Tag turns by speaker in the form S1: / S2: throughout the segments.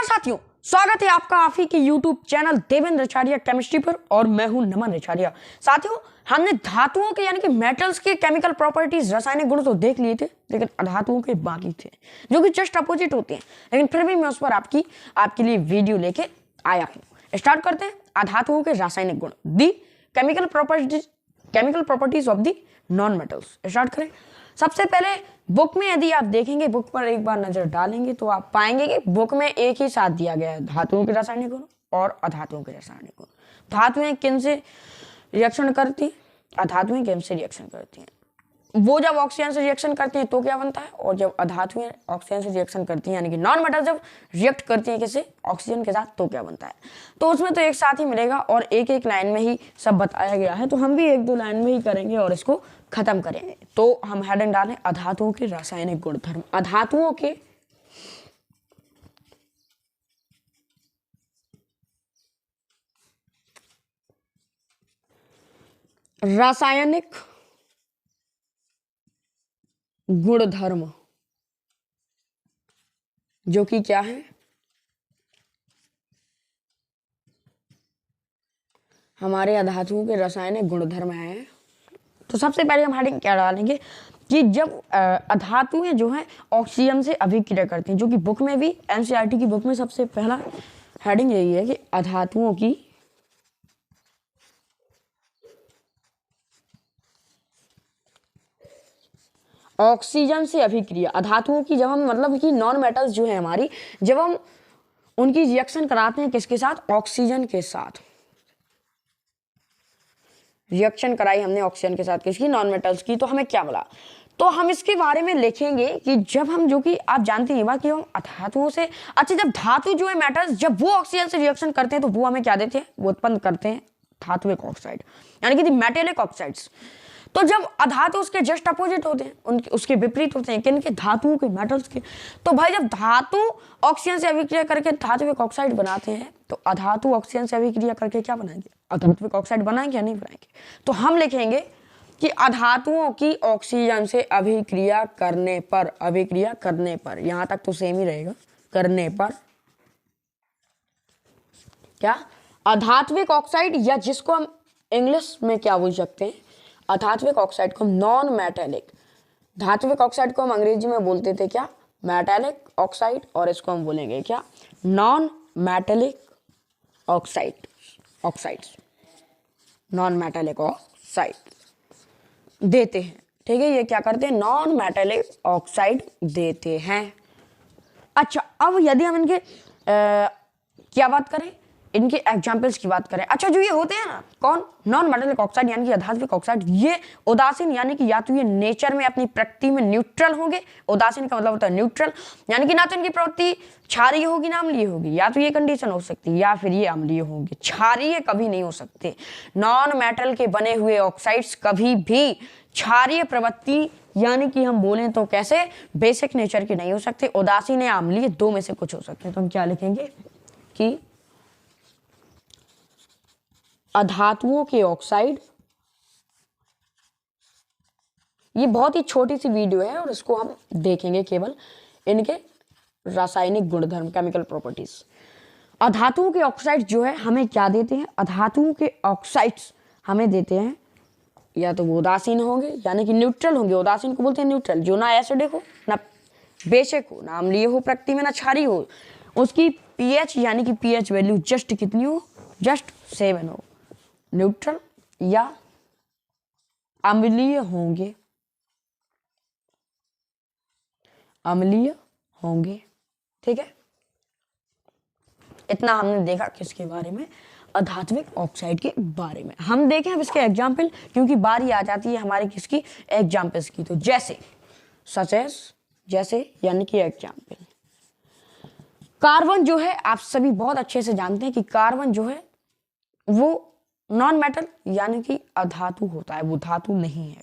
S1: नमस्कार साथियों, स्वागत है आपका आप ही के YouTube चैनल देवेंद्र आचार्य केमिस्ट्री पर और मैं हूं नमन आचार्य। साथियों, हमने धातुओं के यानी कि मेटल्स के केमिकल प्रॉपर्टीज रासायनिक गुण तो देख लिए थे, लेकिन अधातुओं के बाकी थे जो कि जस्ट अपोजिट होते हैं। लेकिन फिर भी मैं उस पर आपके लिए वीडियो लेके आया हूँ। स्टार्ट करते हैं अधातुओं के रासायनिक गुण, the chemical properties of the non metals. Start करें। सबसे पहले बुक में यदि आप देखेंगे, बुक पर एक बार नजर डालेंगे तो आप पाएंगे कि बुक में एक ही साथ दिया गया है धातुओं के रासायनिक गुण और अधातुओं के रासायनिक गुण। धातुएं किन से रिएक्शन करती हैं? अधातुएं किन से रिएक्शन करती हैं? वो जब ऑक्सीजन से रिएक्शन करती हैं तो क्या बनता है, और जब अधातुएं ऑक्सीजन से रिएक्शन करती हैं यानी कि नॉन मेटल जब रिएक्ट करती हैं किसी ऑक्सीजन के साथ तो क्या बनता है। तो उसमें तो एक साथ ही मिलेगा और एक एक लाइन में ही सब बताया गया है, तो हम भी एक दो लाइन में ही करेंगे और इसको खत्म करेंगे। तो हम हेडिंग डालें अधातुओं के रासायनिक गुणधर्म। अधातुओं के रासायनिक गुणधर्म जो कि क्या है, हमारे अधातुओं के रासायनिक गुणधर्म है। तो सबसे पहले हम हेडिंग क्या डालेंगे कि जब अधातुएं जो हैं ऑक्सीजन से अभिक्रिया करती हैं, जो कि बुक में भी एनसीईआरटी की बुक में सबसे पहला हेडिंग यही है कि अधातुओं की ऑक्सीजन से अभिक्रिया। अधातुओं की जब हम मतलब कि नॉन मेटल्स जो है हमारी, जब हम उनकी रिएक्शन कराते हैं किसके साथ, ऑक्सीजन के साथ। रिएक्शन कराई हमने ऑक्सीजन के साथ किसकी, नॉन मेटल्स की, तो हमें क्या मिला। तो हम इसके बारे में लिखेंगे कि जब हम, जो कि आप जानते हैं बात कि हम अधातुओं से, अच्छा जब धातु जो है मेटल्स जब वो ऑक्सीजन से रिएक्शन करते हैं तो वो हमें क्या देते हैं, वो उत्पन्न करते हैं धात्विक ऑक्साइड यानी कि मेटेलिक ऑक्साइड्स। तो जब अधातु उसके जस्ट अपोजिट होते हैं, उनके उसके विपरीत होते हैं किनके, धातुओं के, मेटल्स के। तो भाई जब धातु ऑक्सीजन से अभिक्रिया करके धात्विक ऑक्साइड बनाते हैं तो अधातु ऑक्सीजन से अभिक्रिया करके क्या बनाएंगे, अधात्विक ऑक्साइड बनाएंगे या नहीं बनाएंगे। तो हम लिखेंगे कि अधातुओं की ऑक्सीजन से अभिक्रिया करने पर, यहां तक तो सेम ही रहेगा, करने पर क्या, अधात्विक ऑक्साइड, या जिसको हम इंग्लिश में क्या बोल सकते हैं, अधात्विक ऑक्साइड को हम नॉन मेटेलिक, धात्विक ऑक्साइड को हम अंग्रेजी में बोलते थे क्या, मेटेलिक ऑक्साइड, और इसको हम बोलेंगे क्या, non metallic oxides, non metallic oxide देते हैं। ठीक है, ये क्या करते हैं, नॉन मेटेलिक ऑक्साइड देते हैं। अच्छा, अब यदि हम इनके क्या बात करें, इनके एग्जाम्पल्स की बात करें। अच्छा, जो ये होते हैं ना, कौन, नॉन मेटेलिक ऑक्साइड यानी कि अधात्विक ऑक्साइड, ये उदासीन यानी कि या तो ये नेचर में अपनी प्रकृति में न्यूट्रल होंगे। उदासीन का मतलब होता है न्यूट्रल, यानी कि ना तो इनकी प्रवृत्ति क्षारीय होगी ना अम्लीय होगी, या तो ये कंडीशन हो सकती है, या फिर ये अम्लीय होंगे, क्षारीय कभी नहीं हो सकते। नॉन मेटल के बने हुए ऑक्साइड्स कभी भी क्षारीय प्रवृत्ति यानी कि हम बोलें तो कैसे, बेसिक नेचर के नहीं हो सकते। उदासीन या अम्लीय दो में से कुछ हो सकते हैं। तो हम क्या लिखेंगे कि अधातुओं के ऑक्साइड, ये बहुत ही छोटी सी वीडियो है और इसको हम देखेंगे केवल इनके रासायनिक गुणधर्म, केमिकल प्रॉपर्टीज। अधातुओं के ऑक्साइड जो है हमें क्या देते हैं, अधातुओं के ऑक्साइड्स हमें देते हैं या तो वो उदासीन होंगे यानी कि न्यूट्रल होंगे। उदासीन को बोलते हैं न्यूट्रल, जो ना एसिडिक हो ना बेसिक हो ना अम्लीय हो प्रकृति में ना क्षारीय हो, उसकी पीएच यानी कि पीएच वैल्यू जस्ट कितनी हो, जस्ट 7 हो। न्यूट्रल या अम्लीय होंगे, ठीक है। इतना हमने देखा किसके बारे में, अधात्विक ऑक्साइड के बारे में। हम देखें अब इसके एग्जाम्पल, क्योंकि बारी आ जाती है हमारी किसकी, एग्जाम्पल्स की। तो जैसे जैसे यानी कि एग्जाम्पल, कार्बन जो है आप सभी बहुत अच्छे से जानते हैं कि कार्बन जो है वो नॉन मेटल यानी कि अधातु होता है, वो धातु नहीं है।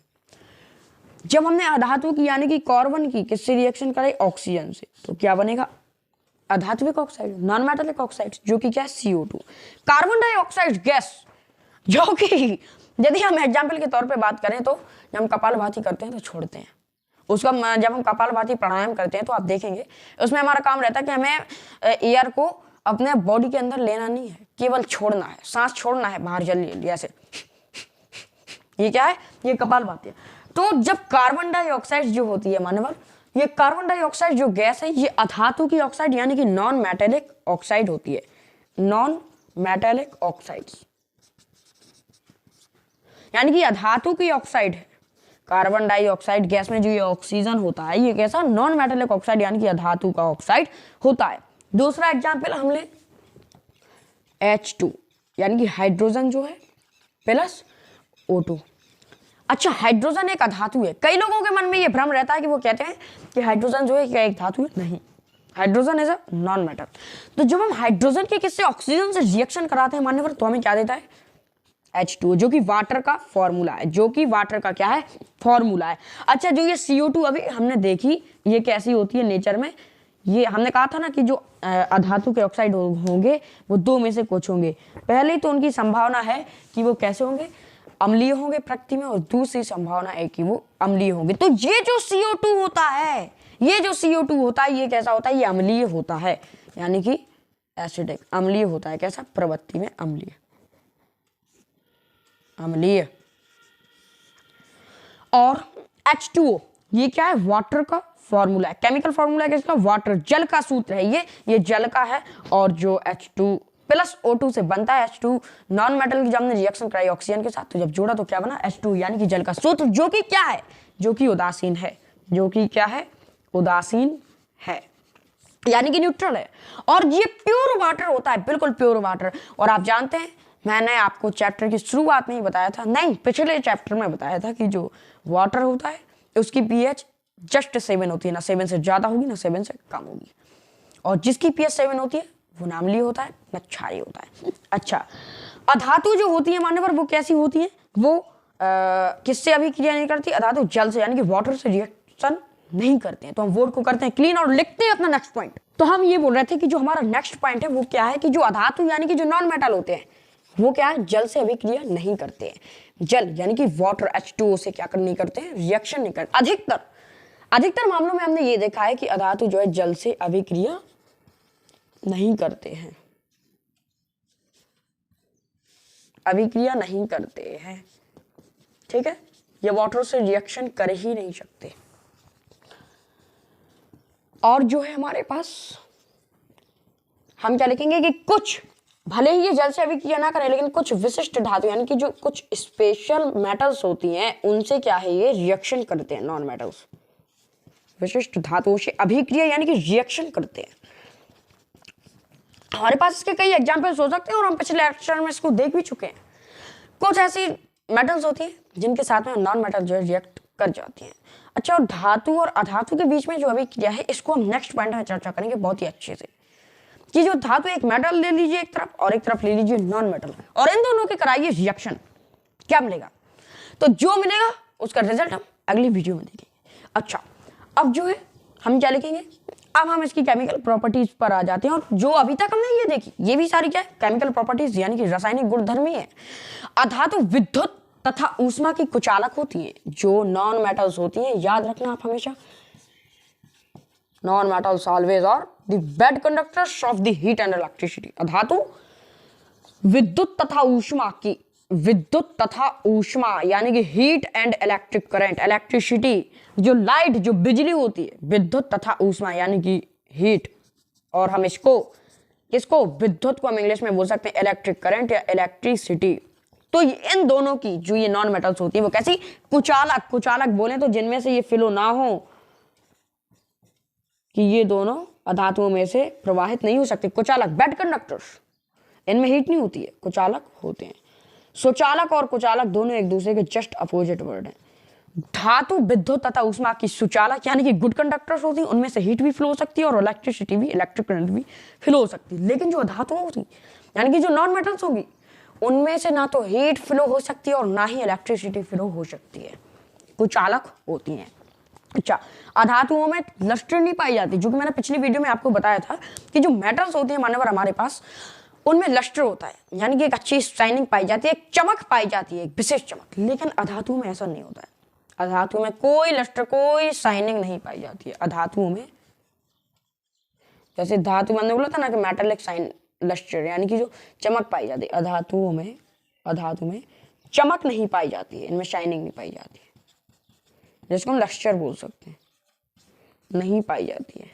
S1: जब हमने अधातु की यानी कि कार्बन की किससे रिएक्शन कराई, ऑक्सीजन से, तो क्या बनेगा, अधात्विक ऑक्साइड, नॉन मेटेलिक ऑक्साइड, जो कि क्या है, CO2। कार्बन डाइऑक्साइड गैस, जो कि यदि हम एग्जाम्पल के तौर पे बात करें तो जब हम कपालभाति करते हैं तो छोड़ते हैं, उसका जब हम कपालभाति प्राणायाम करते हैं तो आप देखेंगे उसमें हमारा काम रहता है कि हमें एयर को अपने बॉडी के अंदर लेना नहीं है, केवल छोड़ना है, सांस छोड़ना है बाहर जल्दी ऐसे। ये क्या है? ये कपालभाति है। तो जब कार्बन डाइऑक्साइड जो होती है मानवर, ये कार्बन डाइऑक्साइड जो गैस है ये अधातु की ऑक्साइड यानी कि नॉन मेटेलिक ऑक्साइड होती है, नॉन मेटेलिक ऑक्साइड्स, यानी कि अधातु की ऑक्साइड है। कार्बन डाइऑक्साइड गैस में जो ये ऑक्सीजन होता है ये कैसा? नॉन मेटेलिक ऑक्साइड यानी कि अधातु का ऑक्साइड होता है। दूसरा एग्जांपल हम ले H2 यानी कि हाइड्रोजन जो है प्लस O2। अच्छा, हाइड्रोजन एक अधातु है। कई लोगों के मन में ये भ्रम रहता है कि वो कहते हैं कि हाइड्रोजन जो है क्या एक धातु है? नहीं, hydrogen is a non metal. तो जब हम हाइड्रोजन के किससे ऑक्सीजन से रिएक्शन कराते हैं मान्यवर तो हमें क्या देता है? H2 जो कि वाटर का फॉर्मूला है, जो कि वाटर का क्या है? फॉर्मूला है। अच्छा, जो ये CO2 अभी हमने देखी ये कैसी होती है नेचर में, ये हमने कहा था ना कि जो अधातु के ऑक्साइड होंगे वो दो में से कुछ होंगे। पहले तो उनकी संभावना है कि वो कैसे होंगे? अम्लीय होंगे प्रकृति में, और दूसरी संभावना है कि वो अम्लीय होंगे। तो ये जो CO2 होता है, ये जो CO2 होता है ये कैसा होता है? ये अम्लीय होता है, यानी कि एसिडिक, अम्लीय होता है। कैसा? प्रवृत्ति में अम्लीय, अम्लीय। और H2O ये क्या है? वाटर का फॉर्मूला है, केमिकल फॉर्मूला है किसका? वाटर, जल का सूत्र है ये जल का है। और जो H2 प्लस O2 से बनता है H2 नॉन मेटल की, जब हमने रिएक्शन कराई ऑक्सीजन के साथ तो जब जोड़ा तो क्या बना? H2 यानी कि जल का सूत्र, जो कि क्या है? जो कि उदासीन है, जो कि क्या है? उदासीन है, यानी कि न्यूट्रल है। और ये प्योर वाटर होता है, बिल्कुल प्योर वाटर। और आप जानते हैं मैंने आपको चैप्टर की शुरुआत में ही बताया था, नहीं पिछले चैप्टर में बताया था कि जो वाटर होता है उसकी pH जस्ट 7 होती है, ना 7 से ज्यादा होगी ना 7 से कम होगी। और जिसकी pH 7 होती है वो ना अम्लीय होता है ना क्षारीय होता है। अच्छा, अधातु जो होती है मान्यवर वो कैसी होती है? वो किससे अभिक्रिया नहीं करती? अधातु जल से, यानी कि वाटर से रिएक्शन नहीं करते हैं। तो हम वोट को करते हैं क्लीन और लिखते हैं अपना नेक्स्ट पॉइंट। तो हम ये बोल रहे थे कि जो हमारा नेक्स्ट पॉइंट है वो क्या है कि जो अधातु यानी कि जो नॉन मेटल होते हैं वो क्या है? जल से अभिक्रिया नहीं करते हैं। जल यानी कि वाटर H2O से क्या नहीं करते हैं? रिएक्शन नहीं करते। अधिकतर मामलों में हमने ये देखा है कि अधातु जो है जल से अभिक्रिया नहीं करते हैं, अभिक्रिया नहीं करते हैं। ठीक है, ये वाटर से रिएक्शन कर ही नहीं सकते। और जो है हमारे पास हम क्या लिखेंगे कि कुछ, भले ही ये जल से अभिक्रिया ना करें, लेकिन कुछ विशिष्ट धातु यानी कि जो कुछ स्पेशल मेटल्स होती हैं उनसे क्या है? ये रिएक्शन करते हैं। नॉन मेटल्स विशिष्ट धातुओं से अभिक्रिया यानी कि रिएक्शन करते हैं। हमारे पास इसके कई एग्जांपल्स हो सकते हैं और हम पिछले लेक्चर में इसको देख भी चुके हैं। कुछ ऐसी मेटल्स होती हैं जिनके साथ में नॉन मेटल जो है रिएक्ट कर जाती हैं। अच्छा, और धातु और अधातु के बीच में जो अभिक्रिया है इसको हम नेक्स्ट पॉइंट में चर्चा करेंगे बहुत ही अच्छे से, कि जो धातु एक मेटल ले लीजिए एक तरफ और एक तरफ ले लीजिए नॉन मेटल, और इन दोनों के कराइए रिएक्शन, क्या मिलेगा? तो जो मिलेगा उसका रिजल्ट हम अगली वीडियो में देखेंगे। अच्छा, अब जो है हम क्या लिखेंगे? अब हम इसकी केमिकल प्रॉपर्टीज पर आ जाते हैं। और जो अभी तक हमने ये देखी ये भी सारी क्या है? केमिकल प्रॉपर्टीज, यानी कि रासायनिक गुणधर्म ही है। अधातु विद्युत तथा ऊष्मा की कुचालक होती है। जो नॉन मेटल्स होती हैं, याद रखना आप हमेशा, non metals always are the bad conductors of the heat and electricity. अधातु विद्युत तथा ऊष्मा की, विद्युत तथा ऊष्मा यानी कि heat and electric current, electricity, जो लाइट जो बिजली होती है, विद्युत तथा ऊष्मा यानी कि हीट, और हम इसको विद्युत को हम इंग्लिश में बोल सकते हैं इलेक्ट्रिक करंट या इलेक्ट्रिसिटी। तो इन दोनों की जो ये नॉन मेटल्स होती है वो कैसी? कुचालक। कुचालक बोले तो जिनमें से ये फ्लो ना हो, कि ये दोनों अधातुओं में से प्रवाहित नहीं हो सकते। कुचालक, बेड कंडक्टर्स, इनमें हीट नहीं होती है, कुचालक होते हैं। सुचालक और कुचालक दोनों एक दूसरे के जस्ट अपोजिट वर्ड हैं। धातु विद्युत तथा ऊष्मा की सुचालक यानी कि गुड कंडक्टर्स होती हैं, उनमें से हीट भी फ्लो हो सकती है और इलेक्ट्रिसिटी भी, इलेक्ट्रिक करंट भी फ्लो हो सकती है। लेकिन जो धातु होती यानी कि जो नॉन मेटल्स होगी उनमें से ना तो हीट फ्लो हो सकती है और ना ही इलेक्ट्रिसिटी फ्लो हो सकती है, कुचालक होती हैं। अच्छा, अधातुओं में लस्टर नहीं पाई जाती, जो कि मैंने पिछली वीडियो में आपको बताया था कि जो मेटल्स होते हैं मानवर हमारे पास उनमें लस्टर होता है, यानी कि एक अच्छी शाइनिंग पाई जाती है, एक चमक पाई जाती है, एक विशेष चमक। लेकिन अधातु में ऐसा नहीं होता है। अधातु में कोई लस्टर, कोई शाइनिंग नहीं पाई जाती है अधातुओं में। जैसे धातु मैंने बोला था ना कि मेटालिक शाइन लस्टर यानी कि जो चमक पाई जाती है, अधातु में चमक नहीं पाई जाती है, इनमें शाइनिंग नहीं पाई जाती है, जिसको हम लस्टर बोल सकते हैं, नहीं पाई जाती है।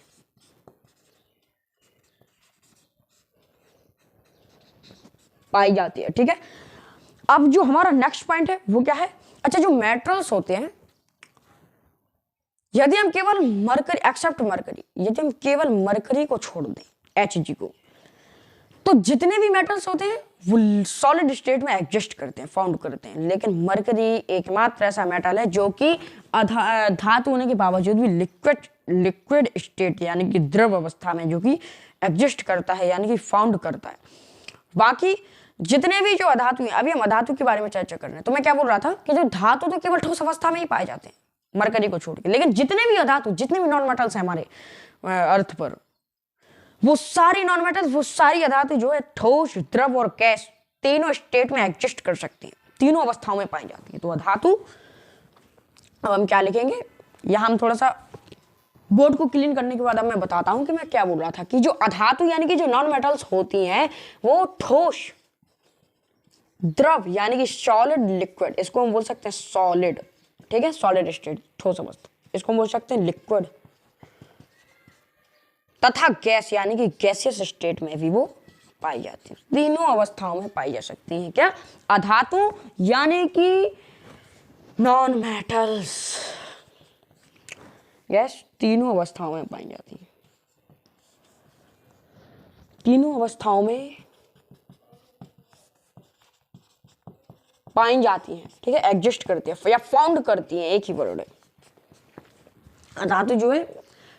S1: पाई जाती है, ठीक है। अब जो हमारा नेक्स्ट पॉइंट है वो क्या है? अच्छा, जो मेटल्स होते हैं, यदि हम केवल मरकरी, एक्सेप्ट मरकरी, यदि हम केवल मरकरी को छोड़ दें, Hg को, तो जितने भी मेटल्स होते हैं वो सॉलिड स्टेट में एग्जिस्ट करते हैं, फाउंड करते हैं। लेकिन मरकरी एकमात्र ऐसा मेटल है जो कि धातु होने के बावजूद भी लिक्विड स्टेट यानी कि द्रव अवस्था में जो कि एग्जिस्ट करता है, यानी कि फाउंड करता है। बाकी जितने भी जो अधातु हैं, अभी हम अधातु के बारे में चर्चा कर रहे हैं, तो मैं क्या बोल रहा था कि जो धातु तो केवल ठोस अवस्था में ही पाए जाते हैं मरकरी को छोड़ के, लेकिन जितने भी अधातु, जितने भी नॉन मेटल्स हैं हमारे अर्थ पर, वो सारी नॉन मेटल्स, वो सारी अधातु जो है ठोस, द्रव और गैस तीनों स्टेट में एग्जिस्ट कर सकती है, तीनों अवस्थाओं में पाई जाती है। तो अधातु, अब हम क्या लिखेंगे यहाँ, हम थोड़ा सा बोर्ड को क्लीन करने के बाद अब मैं बताता हूं कि मैं क्या बोल रहा था कि जो अधातु यानी कि जो नॉन मेटल्स होती हैं वो ठोस, द्रव यानी कि सॉलिड, लिक्विड, इसको हम बोल सकते हैं सॉलिड, ठीक है, सॉलिड स्टेट ठोस अवस्था, इसको हम बोल सकते हैं लिक्विड, तथा गैस यानी कि गैसियस स्टेट में भी वो पाई जाती है। तीनों अवस्थाओं में पाई जा सकती हैं क्या? अधातु यानी कि नॉन मेटल्स, गैस तीनों अवस्थाओं में पाई जाती है, तीनों अवस्थाओं में पाई जाती हैं, ठीक है, एग्जिस्ट करती है या फाउंड करती हैं, एक ही वर्ड है। अधातु जो है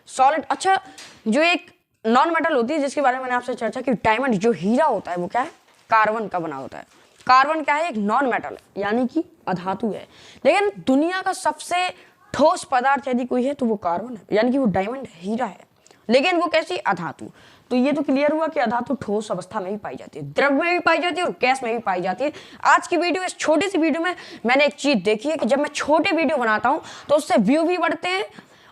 S1: सॉलिड, अच्छा जो एक नॉन मेटल होती है जिसके बारे में मैंने आपसे चर्चा की, डायमंड, जो हीरा होता है वो क्या है? कार्बन का बना होता है। कार्बन क्या है? एक नॉन मेटल है, यानी कि अधातु है। लेकिन दुनिया का सबसे ठोस पदार्थ यदि कोई है तो वो कार्बन है, यानी कि वो डायमंड है, हीरा है। लेकिन वो कैसी? अधातु। तो ये तो क्लियर हुआ कि अधातु ठोस अवस्था में भी पाई जाती है, द्रव में भी पाई जाती है और गैस में भी पाई जाती है। आज की वीडियो, इस छोटी सी वीडियो में मैंने एक चीज देखी है कि जब मैं छोटे वीडियो बनाता हूं तो उससे व्यू भी बढ़ते हैं,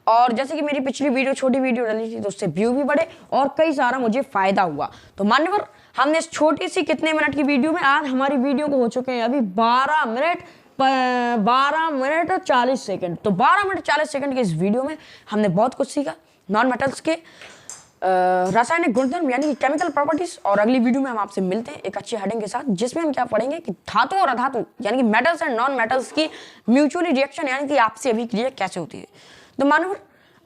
S1: और जैसे कि मेरी पिछली वीडियो छोटी वीडियो डली थी तो उससे व्यू भी बढ़े और कई सारा मुझे फायदा हुआ। तो मान्यवर, हमने इस छोटी सी कितने मिनट की वीडियो में, आज हमारी वीडियो को हो चुके हैं अभी 12 मिनट 40 सेकंड। तो 12 मिनट 40 सेकंड के इस वीडियो में हमने बहुत कुछ सीखा नॉन मेटल्स के रासायनिक गुणधर्म यानी कि केमिकल प्रॉपर्टीज। और अगली वीडियो में हम आपसे मिलते हैं एक अच्छी हेडिंग के साथ, जिसमें हम क्या पढ़ेंगे कि धातु और अधातु यानी कि मेटल्स एंड नॉन मेटल्स की म्यूचुअली रिएक्शन यानी कि आपसी अभिक्रिया कैसे होती है। तो मानवर,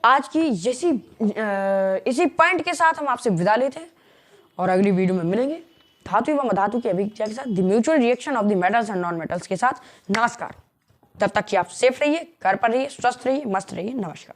S1: आज की इसी पॉइंट के साथ हम आपसे विदा लेते हैं और अगली वीडियो में मिलेंगे धातु एवं अधातु की अभिक्रिया के साथ, the mutual reaction of the metals and non metals के साथ। नमस्कार। तब तक कि आप सेफ रहिए, घर पर रहिए, स्वस्थ रहिए, मस्त रहिए। नमस्कार।